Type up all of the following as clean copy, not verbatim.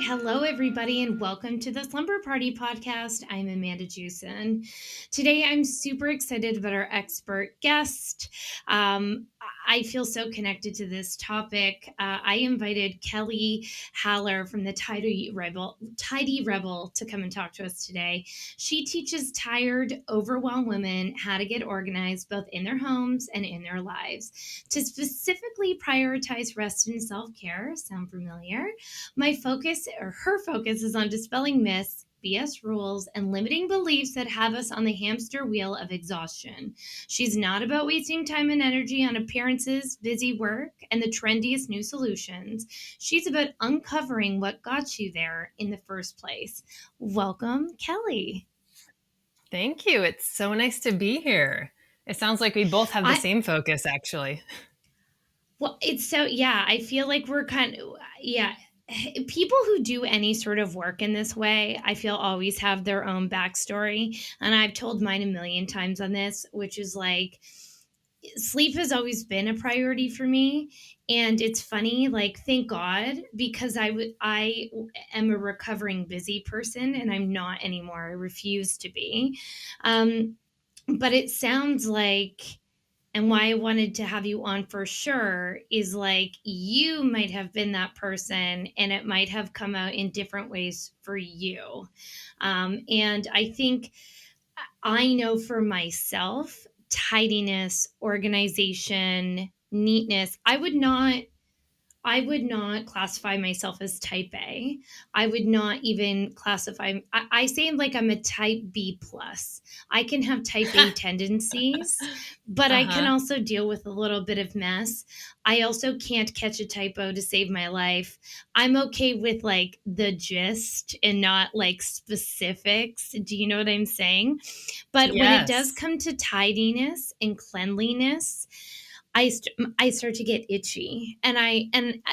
Hello, everybody, and welcome to the Slumber Party podcast. I'm Amanda Jewson. Today, I'm super excited about our expert guest. I feel so connected to this topic. I invited Kelly Haller from the Tidy Rebel to come and talk to us today. She teaches tired, overwhelmed women how to get organized both in their homes and in their lives. To specifically prioritize rest and self-care, sound familiar? Her focus is on dispelling myths, BS rules, and limiting beliefs that have us on the hamster wheel of exhaustion. She's not about wasting time and energy on appearances, busy work, and the trendiest new solutions. She's about uncovering what got you there in the first place. Welcome, Kelly. Thank you. It's so nice to be here. It sounds like we both have the I same focus, actually. Well, I feel like we're people who do any sort of work in this way, I feel always have their own backstory. And I've told mine a million times on this, which is like, sleep has always been a priority for me. And it's funny, like, thank God, because I am a recovering busy person and I'm not anymore. I refuse to be. But it sounds like, and why I wanted to have you on for sure is like you might have been that person and it might have come out in different ways for you. And I think I know for myself, tidiness, organization, neatness, I would not classify myself as type A. I would not even classify, I say like I'm a type B plus. I can have type A tendencies, but I can Uh-huh. also deal with a little bit of mess. I also can't catch a typo to save my life. I'm okay with like the gist and not like specifics. Do you know what I'm saying? But when it does Yes. come to tidiness and cleanliness, I start to get itchy,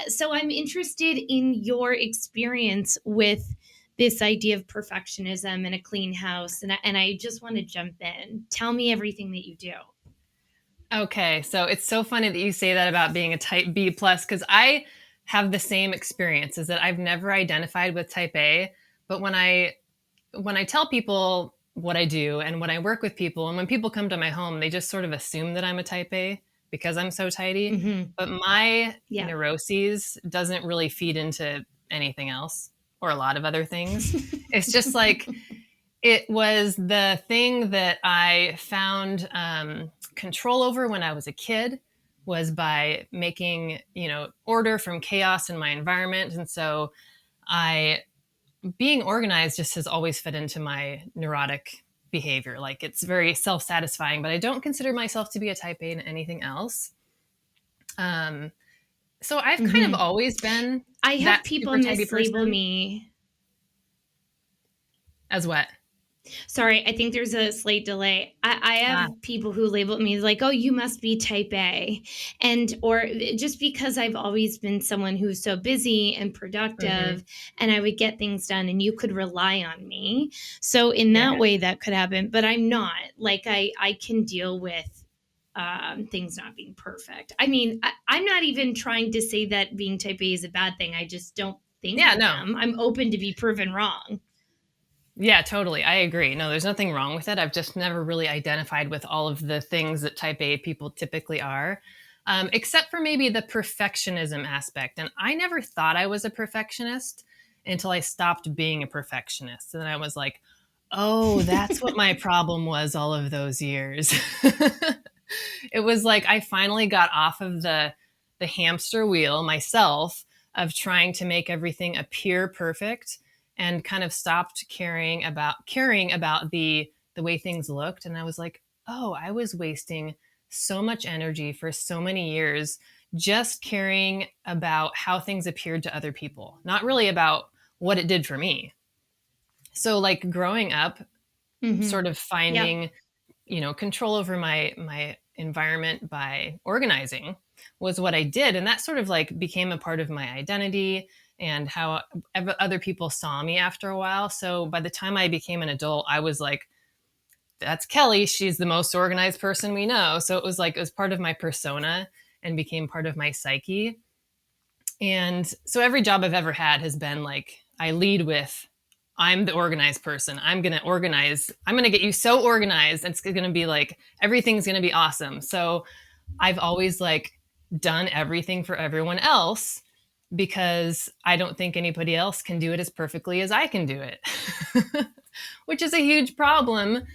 so I'm interested in your experience with this idea of perfectionism and a clean house, and I just want to jump in. Tell me everything that you do. Okay. So it's so funny that you say that about being a type B plus, because I have the same experience, is that I've never identified with type A. But when I tell people what I do and when I work with people and when people come to my home, they just sort of assume that I'm a type A because I'm so tidy. Mm-hmm. But my Yeah. neuroses doesn't really feed into anything else or a lot of other things. It's just like it was the thing that I found control over when I was a kid was by making, order from chaos in my environment. And so I being organized just has always fit into my neurotic behavior. Like it's very self satisfying, but I don't consider myself to be a type A in anything else. Um, so I've kind of Mm-hmm. always been I have that people super tidy mislabel person. me. As what? Sorry, I think there's a slight delay. I have Ah, people who label me like, "Oh, you must be type A," and or just because I've always been someone who's so busy and mhm. productive, and I would get things done, and you could rely on me. So in Yeah. that way, that could happen. But I'm not like I can deal with things not being perfect. I mean, I'm not even trying to say that being type A is a bad thing. I just don't think Yeah, I no. am. I'm open to be proven wrong. Yeah, totally. I agree. No, there's nothing wrong with it. I've just never really identified with all of the things that type A people typically are, except for maybe the perfectionism aspect. And I never thought I was a perfectionist until I stopped being a perfectionist. And then I was like, oh, that's what my problem was all of those years. It was like I finally got off of the hamster wheel myself of trying to make everything appear perfect and kind of stopped caring about the way things looked. And I was like, oh, I was wasting so much energy for so many years just caring about how things appeared to other people, not really about what it did for me. So like growing up, Mm-hmm. sort of Yep. finding, control over my environment by organizing was what I did, and that sort of like became a part of my identity and how other people saw me after a while. So by the time I became an adult, I was like, that's Kelly, she's the most organized person we know. So it was part of my persona and became part of my psyche. And so every job I've ever had has been like I lead with, I'm the organized person. I'm going to organize. I'm going to get you so organized. It's going to be like, everything's going to be awesome. So I've always like done everything for everyone else because I don't think anybody else can do it as perfectly as I can do it, which is a huge problem.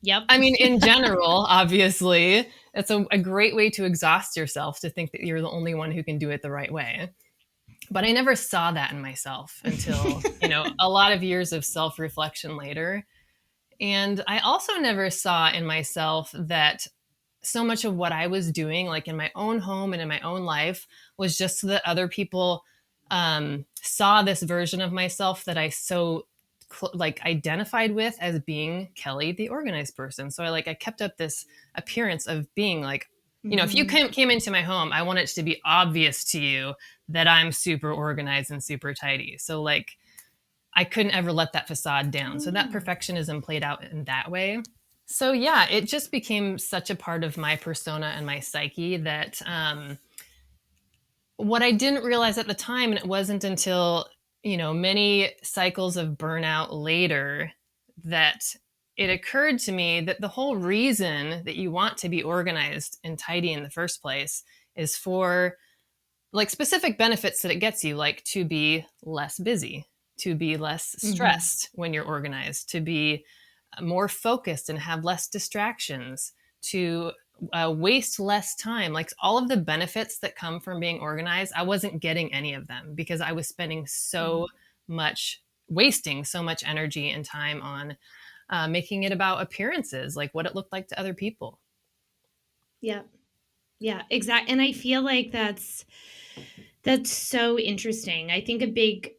Yep. I mean, in general, obviously, it's a great way to exhaust yourself to think that you're the only one who can do it the right way. But I never saw that in myself until, a lot of years of self reflection later. And I also never saw in myself that so much of what I was doing, like in my own home and in my own life, was just so that other people saw this version of myself that I so like identified with as being Kelly, the organized person. So I kept up this appearance of being like, if you Mhm. came into my home, I want it to be obvious to you that I'm super organized and super tidy. So like, I couldn't ever let that facade down. So that Oh. perfectionism played out in that way. So yeah, it just became such a part of my persona and my psyche that what I didn't realize at the time, and it wasn't until, many cycles of burnout later, that it occurred to me that the whole reason that you want to be organized and tidy in the first place is for like specific benefits that it gets you, like to be less busy, to be less Mhm. stressed when you're organized, to be more focused and have less distractions, to waste less time. Like all of the benefits that come from being organized, I wasn't getting any of them because I was spending so much, wasting so much energy and time on making it about appearances, like what it looked like to other people. Yeah. Yeah, exactly. And I feel like that's so interesting. I think a big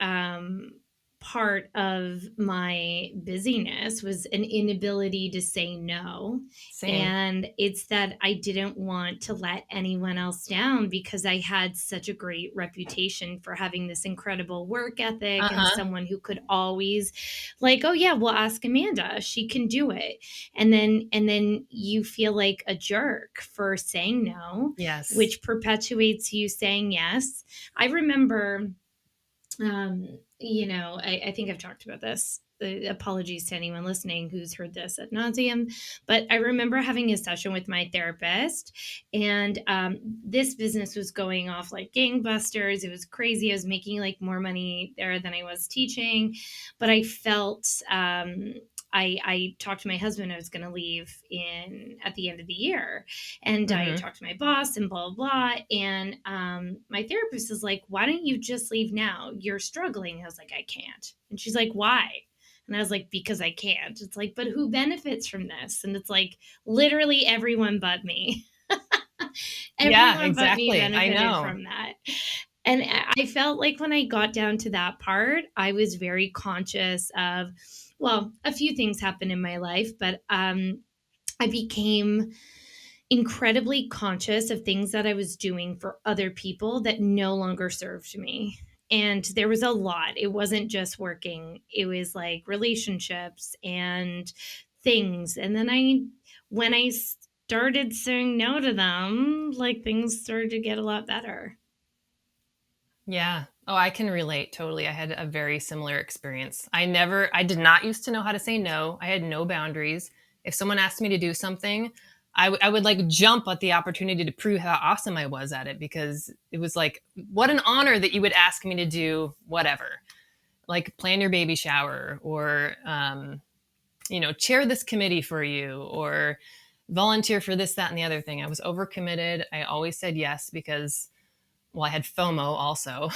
part of my busyness was an inability to say no. Same. And it's that I didn't want to let anyone else down because I had such a great reputation for having this incredible work ethic Uh and huh. someone who could always, like, oh yeah, we'll ask Amanda, she can do it. And then you feel like a jerk for saying no, Yes. which perpetuates you saying yes. I remember, I think I've talked about this. Apologies to anyone listening who's heard this ad nauseum, but I remember having a session with my therapist, and this business was going off like gangbusters. It was crazy. I was making like more money there than I was teaching, but I felt I talked to my husband. I was going to leave in at the end of the year, and I Mm-hmm. talked to my boss and blah, blah, blah. And my therapist is like, why don't you just leave now? You're struggling. I was like, I can't. And she's like, why? And I was like, because I can't. It's like, but who benefits from this? And it's like, literally everyone but me. Yeah, Everyone but me exactly. I benefited know. from that. And I felt like when I got down to that part, I was very conscious of, well, a few things happened in my life, but I became incredibly conscious of things that I was doing for other people that no longer served me. And there was a lot. It wasn't just working, it was like relationships and things. And then when I started saying no to them, like things started to get a lot better. Yeah. Oh, I can relate totally. I had a very similar experience. I did not used to know how to say no. I had no boundaries. If someone asked me to do something, I would like jump at the opportunity to prove how awesome I was at it because it was like, what an honor that you would ask me to do whatever, like plan your baby shower or, chair this committee for you or volunteer for this, that, and the other thing. I was overcommitted. I always said yes because, well, I had FOMO also.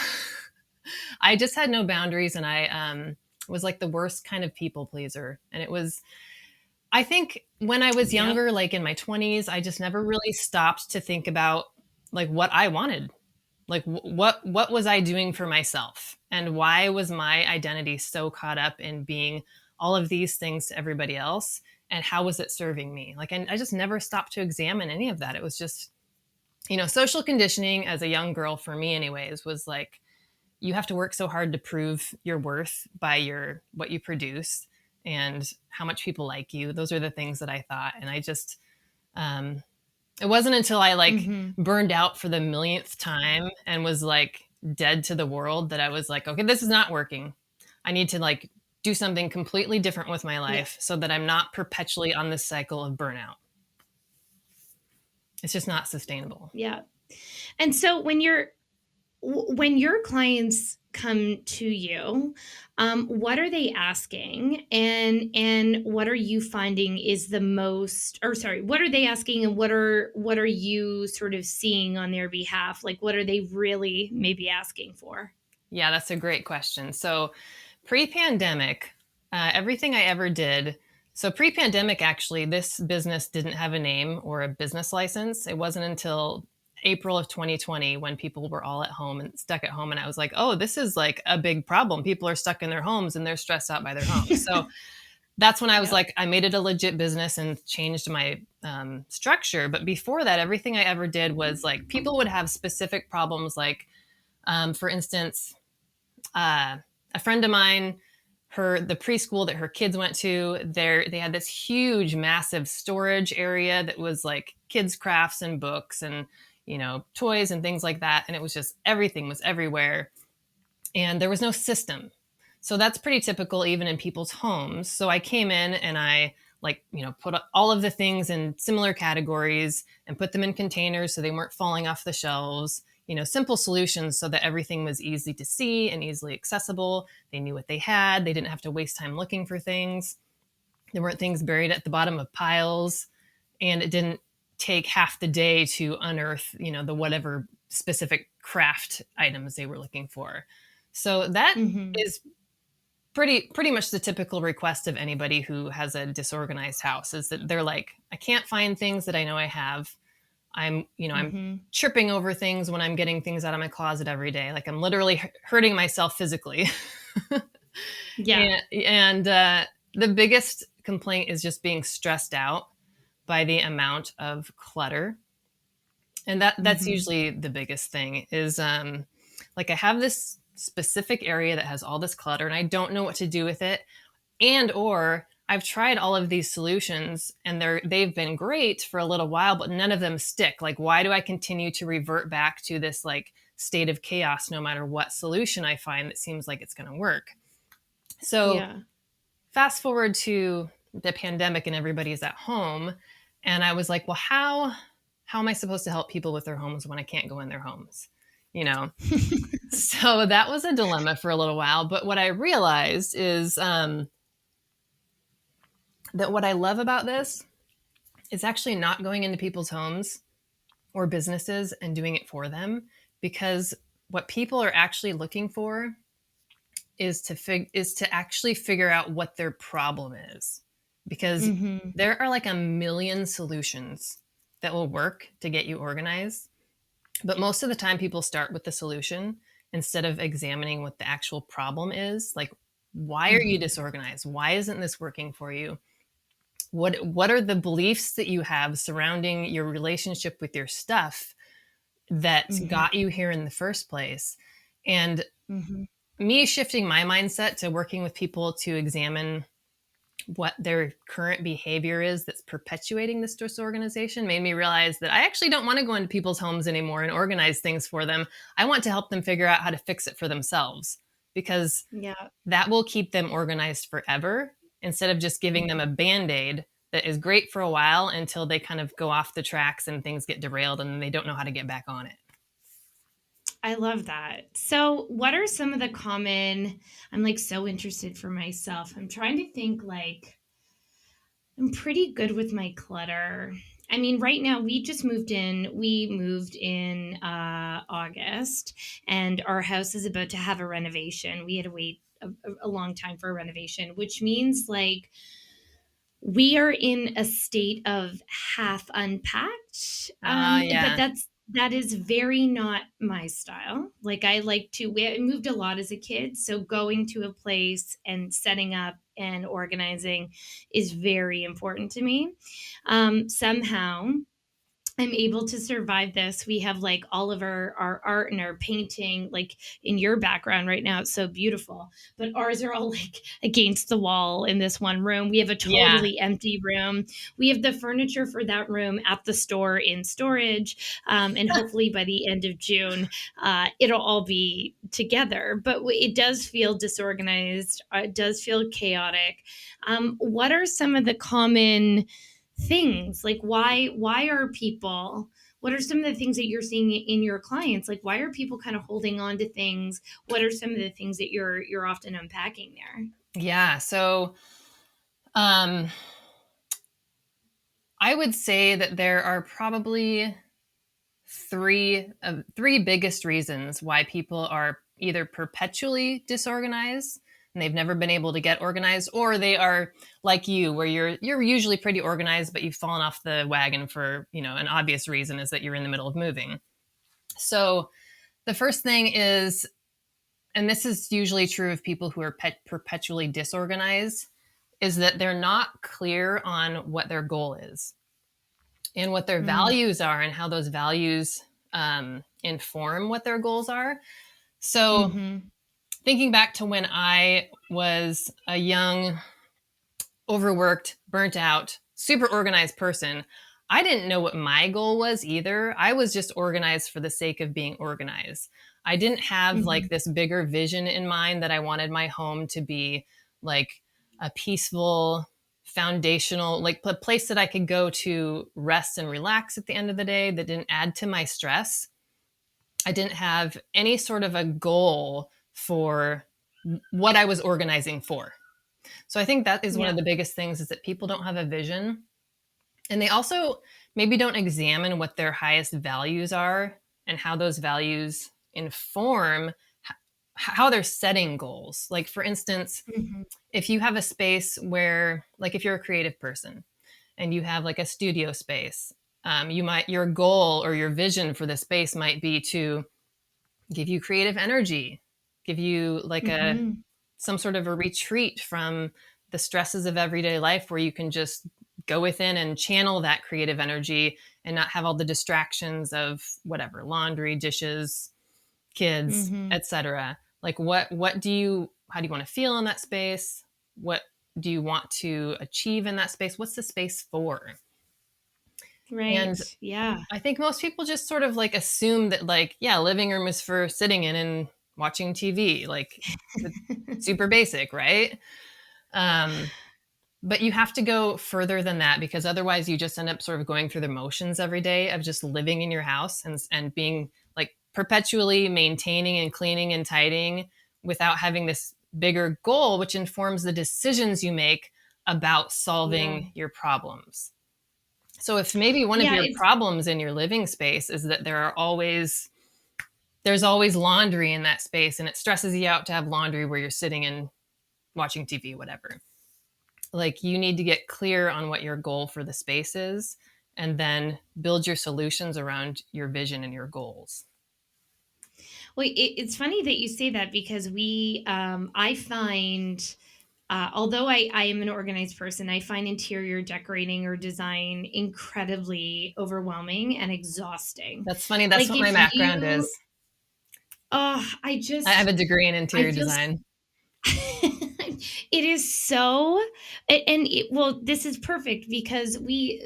I just had no boundaries and I was like the worst kind of people pleaser. And it was, I think when I was Yep. younger, like in my 20s, I just never really stopped to think about like what I wanted. Like what was I doing for myself? And why was my identity so caught up in being all of these things to everybody else? And how was it serving me? Like I just never stopped to examine any of that. It was just, social conditioning as a young girl for me anyways was like you have to work so hard to prove your worth by your what you produce and how much people like you. Those are the things that I thought, and I just it wasn't until I like Hmm. burned out for the millionth time and was like dead to the world that I was like, okay, this is not working. I need to like do something completely different with my Yeah. life so that I'm not perpetually on this cycle of burnout. It's just not sustainable. Yeah. And so when your clients come to you, what are they asking, and what are you finding is the most, or sorry, what are they asking, and what are you sort of seeing on their behalf? Like, what are they really maybe asking for? Yeah, that's a great question. So, pre pandemic, everything I ever did. So, pre pandemic, actually, this business didn't have a name or a business license. It wasn't until April of 2020 when people were all at home and stuck at home. And I was like, oh, this is like a big problem. People are stuck in their homes and they're stressed out by their homes. So, that's when I was Yep. like, I made it a legit business and changed my structure. But before that, everything I ever did was like people would have specific problems, like, for instance, uh, a friend of mine, the preschool that her kids went to, they had this huge, massive storage area that was like kids' crafts and books and toys and things like that, and it was just everything was everywhere, and there was no system. So that's pretty typical even in people's homes. So I came in and I like, put all of the things in similar categories and put them in containers so they weren't falling off the shelves. Simple solutions so that everything was easy to see and easily accessible. They knew what they had. They didn't have to waste time looking for things. There weren't things buried at the bottom of piles, and it didn't take half the day to unearth, the whatever specific craft items they were looking for. So that Hmm. is pretty much the typical request of anybody who has a disorganized house, is that they're like, I can't find things that I know I have. I'm Hmm. tripping over things when I'm getting things out of my closet every day. Like I'm literally hurting myself physically. Yeah. And the biggest complaint is just being stressed out by the amount of clutter. And that's Hmm. usually the biggest thing is like I have this specific area that has all this clutter and I don't know what to do with it, and or I've tried all of these solutions and they've been great for a little while, but none of them stick. Like, why do I continue to revert back to this like state of chaos no matter what solution I find that seems like it's going to work? So Yeah. fast forward to the pandemic and everybody's at home, and I was like, well, how am I supposed to help people with their homes when I can't go in their homes? You know, so that was a dilemma for a little while. But what I realized is that what I love about this is actually not going into people's homes or businesses and doing it for them, because what people are actually looking for is to actually figure out what their problem is, because Hmm. there are like a million solutions that will work to get you organized, but most of the time people start with the solution instead of examining what the actual problem is. Like, why are you Hmm. disorganized? Why isn't this working for you? What are the beliefs that you have surrounding your relationship with your stuff that Hmm. got you here in the first place? And Hmm. me shifting my mindset to working with people to examine what their current behavior is that's perpetuating this disorganization made me realize that I actually don't want to go into people's homes anymore and organize things for them. I want to help them figure out how to fix it for themselves, because Yeah. that will keep them organized forever, instead of just giving them a band-aid that is great for a while until they kind of go off the tracks and things get derailed and they don't know how to get back on it. I love that. So, what are some of the common, I'm like so interested for myself. I'm trying to think, like, I'm pretty good with my clutter. I mean, right now we just moved in. We moved in August, and our house is about to have a renovation. We had to wait a long time for a renovation, which means like we are in a state of half unpacked. But Yeah. that is very not my style. Like, I like to, we moved a lot as a kid, so going to a place and setting up and organizing is very important to me. Somehow I'm able to survive this. We have like all of our art and our painting, like in your background right now. It's so beautiful. But ours are all like against the wall in this one room. We have a Yeah. totally empty room. We have the furniture for that room at the store in storage. And hopefully by the end of June, it'll all be together. But it does feel disorganized, it does feel chaotic. What are some of the common things, like why are people, what are some of the things that you're seeing in your clients, like why are people kind of holding on to things? What are some of the things that you're often unpacking there? Yeah. So um, I would say that there are probably three biggest reasons why people are either perpetually disorganized and they've never been able to get organized, or they are like you, where you're usually pretty organized, but you've fallen off the wagon for, an obvious reason is that you're in the middle of moving. So the first thing is, and this is usually true of people who are perpetually disorganized, is that they're not clear on what their goal is and what their Mm, values are and how those values inform what their goals are. So, mm-hmm, thinking back to when I was a young, overworked, burnt out, super organized person, I didn't know what my goal was either. I was just organized for the sake of being organized. I didn't have mm-hmm, like this bigger vision in mind that I wanted my home to be like a peaceful, foundational, like a place that I could go to rest and relax at the end of the day that didn't add to my stress. I didn't have any sort of a goal for what I was organizing for. So I think that is one yeah, of the biggest things is that people don't have a vision, and they also maybe don't examine what their highest values are and how those values inform how they're setting goals. Like for instance, mm-hmm, if you have a space where, like if you're a creative person and you have like a studio space, your goal or your vision for the space might be to give you creative energy, give you like a mm-hmm, some sort of a retreat from the stresses of everyday life where you can just go within and channel that creative energy and not have all the distractions of whatever, laundry, dishes, kids, mm-hmm. etc. Like what do you how do you want to feel in that space? What do you want to achieve in that space? What's the space for? Right, And yeah. I think most people just sort of like assume that like, yeah, living room is for sitting in and watching TV. Like it's super basic, right? Um, but you have to go further than that because otherwise you just end up sort of going through the motions every day of just living in your house and being like perpetually maintaining and cleaning and tidying without having this bigger goal, which informs the decisions you make about Yeah, solving your problems. So if maybe one of yeah, your it's problems in your living space is that there's always laundry in that space and it stresses you out to have laundry where you're sitting and watching TV, whatever. Like you need to get clear on what your goal for the space is and then build your solutions around your vision and your goals. well, it's funny that you say that because I find, although I am an organized person, I find interior decorating or design incredibly overwhelming and exhausting. That's funny. That's Like what my if background is. you, oh, I have a degree in I interior feel design. it is so, and well, this is perfect because we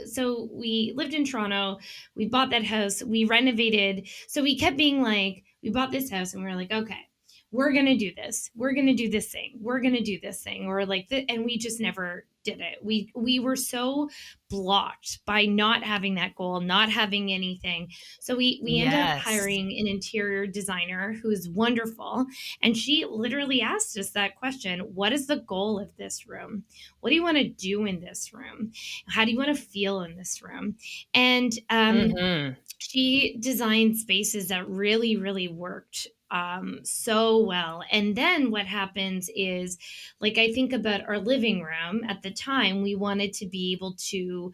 lived in Toronto, we bought that house, we renovated, so we kept being like, we bought this house and we were like, okay, we're gonna do this, we're gonna do this thing, we're gonna do this thing, or like and we just never did it. We were so blocked by not having that goal, not having anything. So we end up Yes. hiring an interior designer who is wonderful, and she literally asked us that question: what is the goal of this room? What do you want to do in this room? How do you want to feel in this room? And Hmm. she designed spaces that really, really worked so well. And then what happens is, like, I think about our living room at the time, we wanted to be able to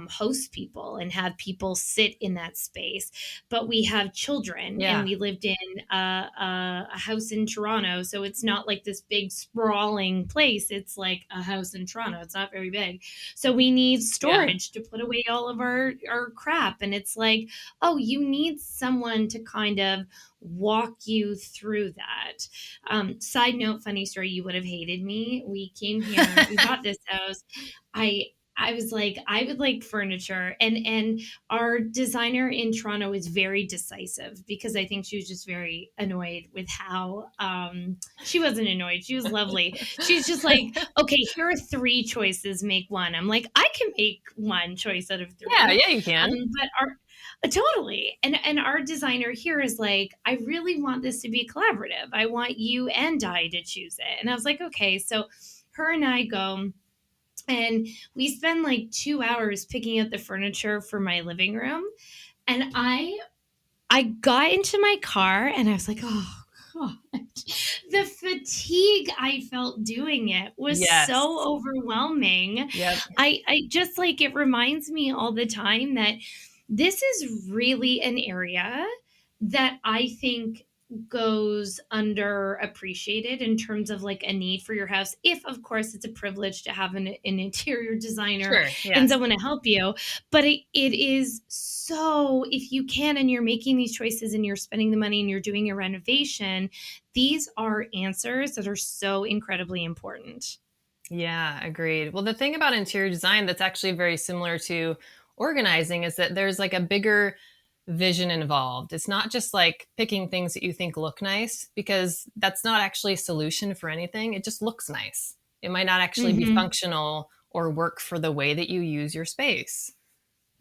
host people and have people sit in that space. But we have children and Yeah. we lived in a house in Toronto. So it's not like this big sprawling place. It's like a house in Toronto. It's not very big. So we need Yeah. storage to put away all of our crap. And it's like, oh, you need someone to kind of walk you through that. Side note, funny story, you would have hated me. We came here, we bought this house. I I was like, I would like furniture, and our designer in Toronto is very decisive because I think she was just very annoyed with how she wasn't annoyed. She was lovely. She's just like, okay, here are three choices, make one. I'm like, I can make one choice out of Yeah, three. yeah, you can. But our totally. And our designer here is like, I really want this to be collaborative. I want you and I to choose it. And I was like, okay. So her and I go and we spend like 2 hours picking out the furniture for my living room. And I got into my car and I was like, oh God. The fatigue I felt doing it was so Yes. overwhelming. Yep. I just like, it reminds me all the time that this is really an area that I think goes underappreciated in terms of like a need for your house. If, of course, it's a privilege to have an interior designer Sure. and Yes. someone to help you. But it is so, if you can, and you're making these choices and you're spending the money and you're doing a renovation, these are answers that are so incredibly important. Yeah, agreed. Well, the thing about interior design that's actually very similar to organizing is that there's like a bigger vision involved. It's not just like picking things that you think look nice, because that's not actually a solution for anything. It just looks nice. It might not actually be Mm-hmm. functional or work for the way that you use your space.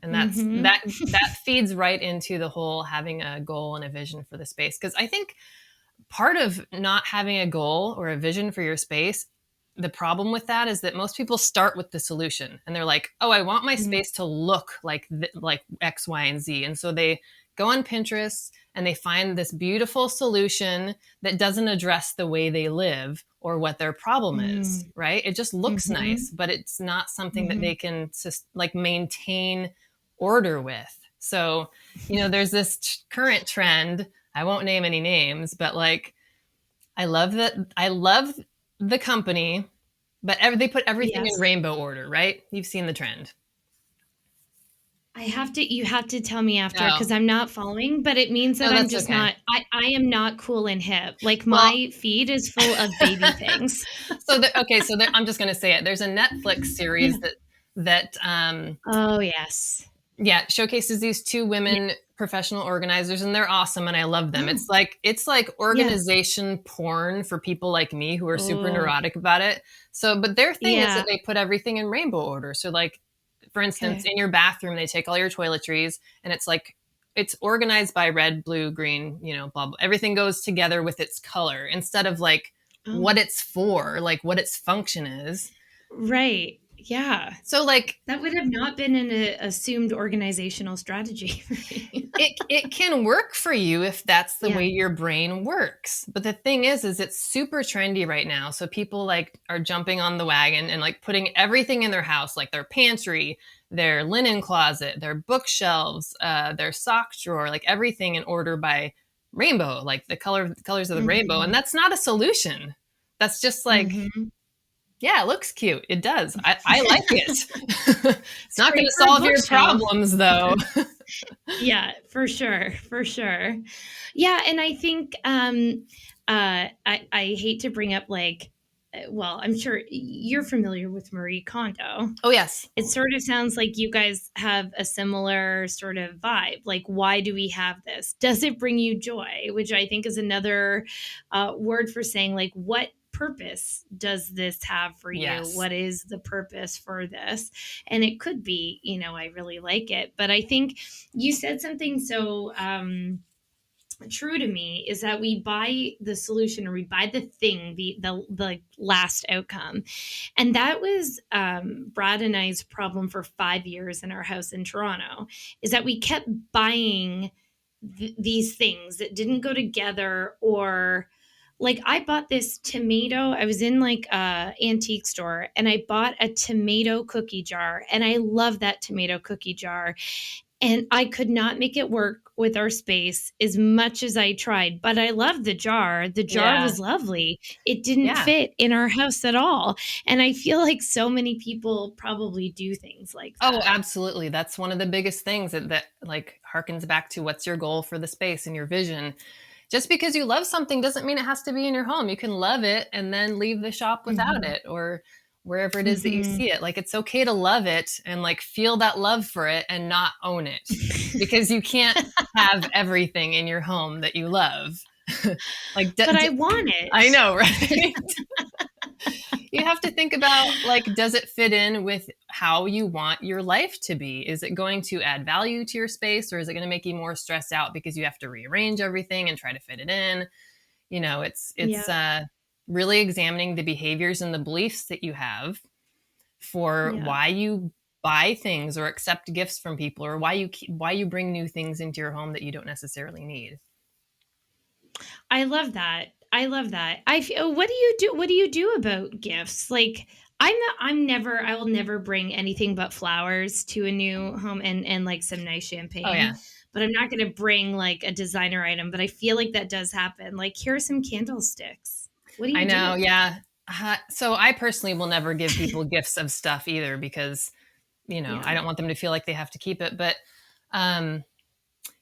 And that's Mm-hmm. that feeds right into the whole having a goal and a vision for the space, because I think part of not having a goal or a vision for your space, the problem with that is that most people start with the solution and they're like, oh, I want my space to look like like X, Y, and Z. And so they go on Pinterest and they find this beautiful solution that doesn't address the way they live or what their problem is, right? It just looks Mm-hmm. nice, but it's not something that Mm-hmm. they can just like maintain order with. So, there's this current trend. I won't name any names, but like, I love the company, but they put everything in Yes. rainbow order, right? You've seen the trend. You have to tell me after Oh, because I'm not following, but it means no, that I'm that's just okay. not, I am not cool and hip. Like Well, my feed is full of baby things. I'm just going to say it. There's a Netflix series Yeah. that Oh, yes. yeah, showcases these two Yeah. women professional organizers, and they're awesome and I love them. Oh, It's like yeah. organization porn for people like me who are super Oh, neurotic about it. So, but their thing is that yeah. they put everything in rainbow order. So like, for instance, Okay. in your bathroom they take all your toiletries and it's like it's organized by red, blue, green, blah blah. Everything goes together with its color instead of like Oh, what it's for, like what its function is. right. Yeah. So like That would have not been an assumed organizational strategy for me. it can work for you if that's the Yeah. way your brain works. But the thing is it's super trendy right now. So people like are jumping on the wagon and like putting everything in their house, like their pantry, their linen closet, their bookshelves, their sock drawer, like everything in order by rainbow, like the colors of the rainbow. And Mhm. that's not a solution. That's just like, Mhm. yeah, it looks cute. It does. I like it. It's It's not going great to for a solve your bookshelf. problems though. Yeah, for sure, for sure. Yeah, and I think I hate to bring up like, well, I'm sure you're familiar with Marie Kondo. Oh yes. It sort of sounds like you guys have a similar sort of vibe. Like, why do we have this? Does it bring you joy? Which I think is another word for saying, like, what purpose does this have for you? Yes. What is the purpose for this? And it could be, I really like it. But I think you said something so true to me is that we buy the solution or we buy the thing, the last outcome. And that was Brad and I's problem for 5 years in our house in Toronto, is that we kept buying these things that didn't go together, or like I bought this tomato. I was in like a antique store and I bought a tomato cookie jar, and I love that tomato cookie jar. And I could not make it work with our space as much as I tried, but I loved the jar. The jar Yeah. was lovely. It didn't Yeah. fit in our house at all. And I feel like so many people probably do things like Oh, that. absolutely. That's one of the biggest things that like harkens back to what's your goal for the space and your vision. Just because you love something doesn't mean it has to be in your home. You can love it and then leave the shop without Mhm. it, or wherever it is that you Mhm. see it. Like it's okay to love it and like feel that love for it and not own it, because you can't have everything in your home that you love. like But I want I it. know, right? You have to think about, like, does it fit in with how you want your life to be? Is it going to add value to your space, or is it going to make you more stressed out because you have to rearrange everything and try to fit it in? Yeah. It's really examining the behaviors and the beliefs that you have for Yeah. why you buy things or accept gifts from people, or why you bring new things into your home that you don't necessarily need. I love that. I love that. I feel, what do you do about gifts? Like I will never bring anything but flowers to a new home, and like some nice Oh yeah. champagne. But I'm not going to bring like a designer item, but I feel like that does happen. Like here are some candlesticks. What do I you know, do? yeah. So I personally will never give people gifts of stuff either, because I Yeah. don't want them to feel like they have to keep it. But um,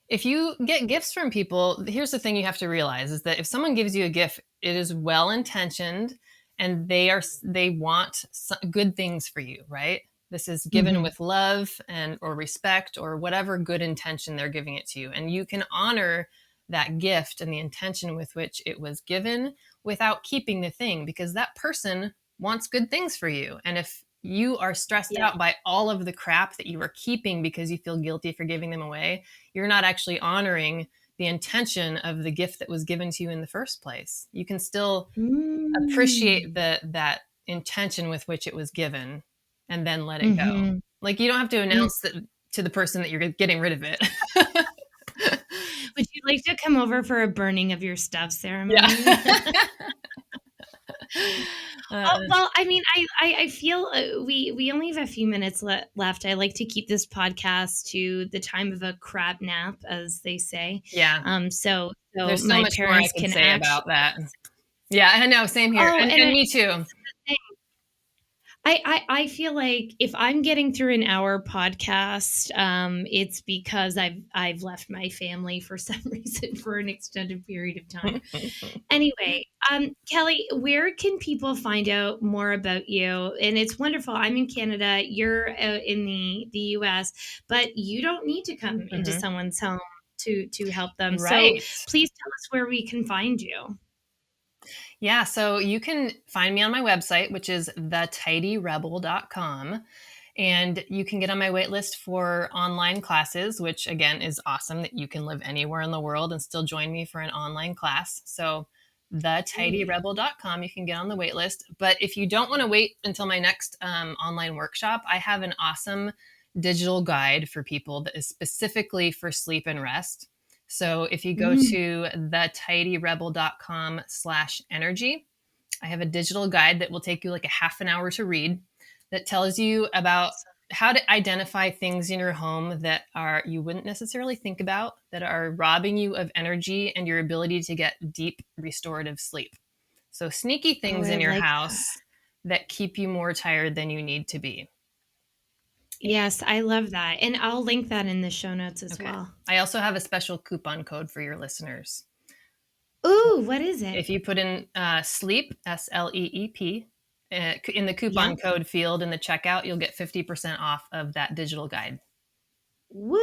if you get gifts from people, here's the thing you have to realize is that if someone gives you a gift, it is well intentioned, and they want good things for you, right? This is given Mhm. with love and or respect or whatever good intention they're giving it to you, and you can honor that gift and the intention with which it was given without keeping the thing, because that person wants good things for you. And if you are stressed Yeah. out by all of the crap that you are keeping because you feel guilty for giving them away, you're not actually honoring the intention of the gift that was given to you in the first place. You can still appreciate Mm. that intention with which it was given and then let it go. Mhm. Like you don't have to Mm. announce that to the person that you're getting rid of it. Would you like to come over for a burning of your stuff Yeah. ceremony? uh, Oh, well, I mean, I feel, we only have a few minutes left. I like to keep this podcast to the time of a crab nap, as they say. yeah. So There's so my much more I parents could can say actually about that. Yeah, I know, same here. oh, And me too. that's the thing. I feel like if I'm getting through an hour podcast, it's because I've left my family for some reason for an extended period of time. Anyway, Kelly, where can people find out more about you? And it's wonderful. I'm in Canada. You're in the US, but you don't need to come into Mhm. someone's home to help them. So Right. please tell us where we can find you. Yeah, so you can find me on my website, which is thetidyrebel.com. And you can get on my wait list for online classes, which again is awesome that you can live anywhere in the world and still join me for an online class. So Great. thetidyrebel.com, you can get on the wait list. But if you don't want to wait until my next online workshop, I have an awesome digital guide for people that is specifically for sleep and rest. So if you go Mm, to thetidyrebel.com/energy, I have a digital guide that will take you like a half an hour to read, that tells you about awesome. how to identify things in your home that are you wouldn't necessarily think about, that are robbing you of energy and your ability to get deep restorative sleep. So sneaky Oh, things I in your like that. house that keep you more tired than you need to be. Yes, I love that. And I'll link that in the show notes as Okay. well. I also have a special coupon code for your listeners. Ooh, what is it? If you put in sleep, SLEEP, in the Yeah. coupon code field in the checkout, you'll get 50% off of that digital guide. Woo!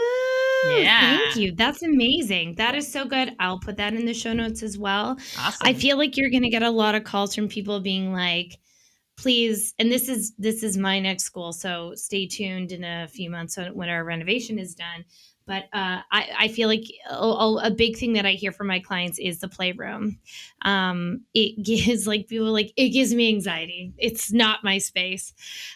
Yeah. Thank you. That's amazing. That Yeah. is so good. I'll put that in the show notes as well. I Awesome. feel like you're going to get a lot of calls from people being like, please, and this is my next goal, so stay tuned in a few months when our renovation is done. But I feel like a big thing that I hear from my clients is the playroom. It gives like people like it gives me anxiety. It's not my space.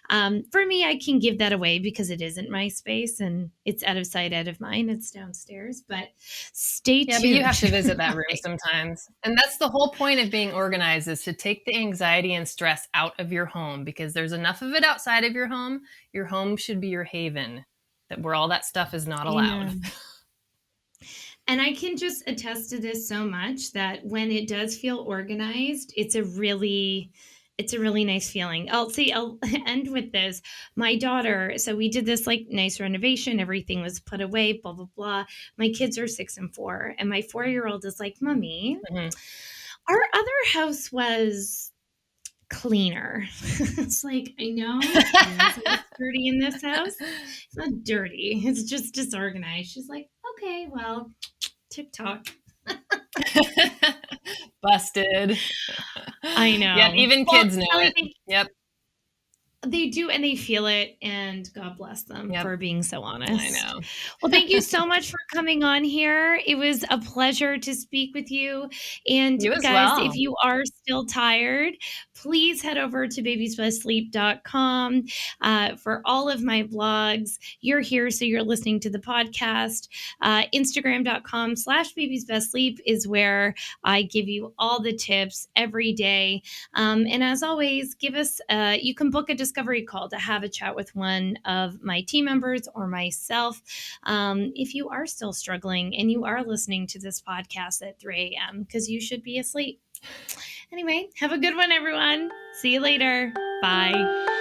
For me, I can give that away because it isn't my space and it's out of sight, out of mind. It's downstairs. But stay Yeah, but you have tuned. to visit that room sometimes. And that's the whole point of being organized, is to take the anxiety and stress out of your home, because there's enough of it outside of your home. Your home should be your haven, that where all that stuff is not allowed. Amen. And I can just attest to this so much that when it does feel organized, it's a really nice feeling. I'll end with this. My daughter, so we did this like nice renovation, everything was put away, blah blah blah. My kids are 6 and 4, and my 4-year-old is like, "Mommy, Mhm. our other house was cleaner." It's like, I know. I know that it's dirty in this house. It's not dirty. It's just disorganized. She's like, "Okay, well, TikTok." Busted. I Yep, know. even Well, kids know Kelly, it. Yep, they do, and they feel it, and God bless them yep, for being so I honest. know. Well, thank you so much for coming on here. It was a pleasure to speak with you. And You as guys, if well. you are still tired, please head over to babiesbestsleep.com for all of my blogs. You're here, so you're listening to the podcast. Instagram.com/babiesbestsleep is where I give you all the tips every day. And as always, you can book a discovery call to have a chat with one of my team members or myself. If you are still struggling and you are listening to this podcast at 3 a.m., because you should be asleep. Anyway, have a good one, everyone. See you later. Bye.